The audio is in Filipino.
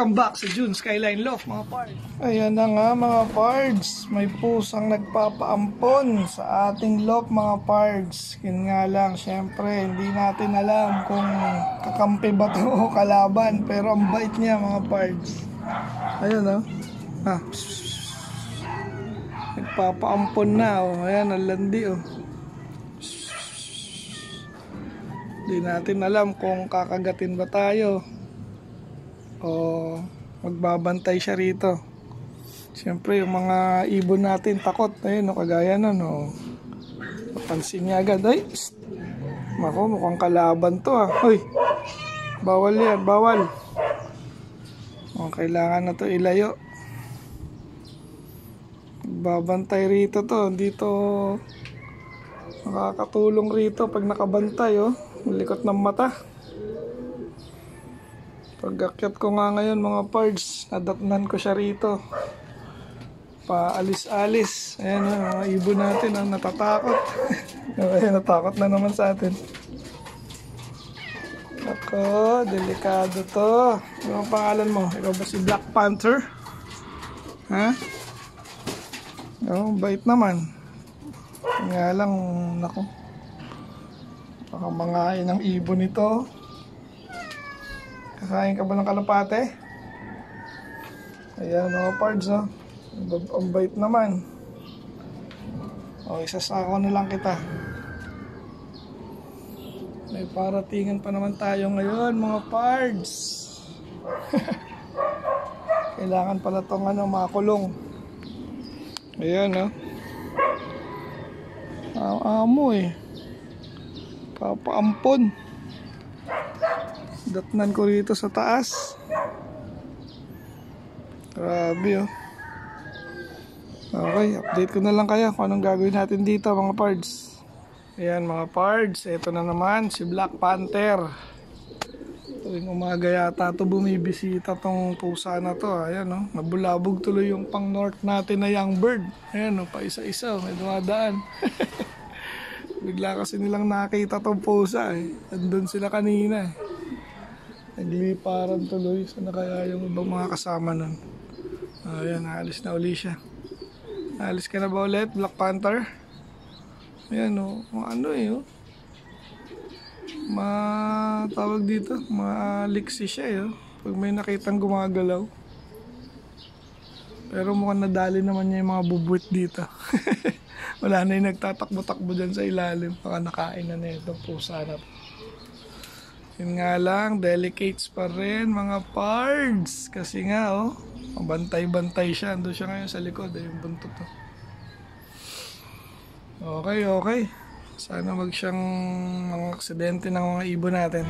Welcome back sa June Skyline Loft mga pards. Ayan na nga mga pards, may pusang nagpapaampon sa ating loft mga pards. Yun nga lang, syempre hindi natin alam kung kakampi ba to o kalaban, pero ang bait niya mga pards. Ayan o, nagpapaampon na o. Ayan ang landi o. Hindi natin alam kung kakagatin ba tayo o magbabantay siya rito. Siyempre yung mga ibon natin takot. Ayun o, kagaya nun o. Napansin niya agad. Ay, mako, mukhang kalaban to ah. Uy, bawal yan, bawal. O, kailangan na to ilayo. Magbabantay rito to. Dito nakakatulong rito pag nakabantay o. Likot ng mata. Pag-akyat ko nga ngayon mga pards, nadatnan ko siya rito. Paalis-alis. Ayan o, mga ibon natin ang natatakot. Ayan, natakot na naman sa atin. Ako, delikado to. Ano ang pangalan mo? Ikaw ba si Black Panther? Ha? Oo, bait naman. Nga lang, naku. Baka mangain ng ibon ito. Kakain ka ba ng kalapate? Ayan mga pards oh. Ang bait naman. O, isasako na lang kita. May paratingan pa naman tayo ngayon mga pards. Kailangan pala itong makulong. Ayan oh. Amo eh. Papaampon. Datnan ko rito sa taas. Grabe oh. Okay, update ko na lang kaya kung anong gagawin natin dito mga pards. Ayan mga pards, ito na naman si Black Panther. Tuwing umaga yata ito bumibisita tong pusa na to. Ayan oh, nabulabog tuloy yung pang north natin na young bird. Ayan oh, pa isa-isa oh, may dumadaan. Bigla kasi nilang nakita tong pusa eh. Andun sila kanina eh. Nagliparan tuloy. Sana kaya yung ibang mga kasama nun. Ayan, naalis na uli siya. Naalis ka na ba ulit, Black Panther? Ayan o, ano eh o. Tawag dito, maliksi siya eh o. Pag may nakitang gumagalaw. Pero mukhang nadali naman niya yung mga bubuit dito. Wala na yung nagtatakbo-takbo dyan sa ilalim. Baka nakain na itong pusa na to. Yun nga lang, delicates pa rin mga pards. Kasi nga oh, bantay-bantay siya. Ando siya ngayon sa likod, yung buntot to. Okay. Sana wag siyang mga aksidente ng mga ibon natin.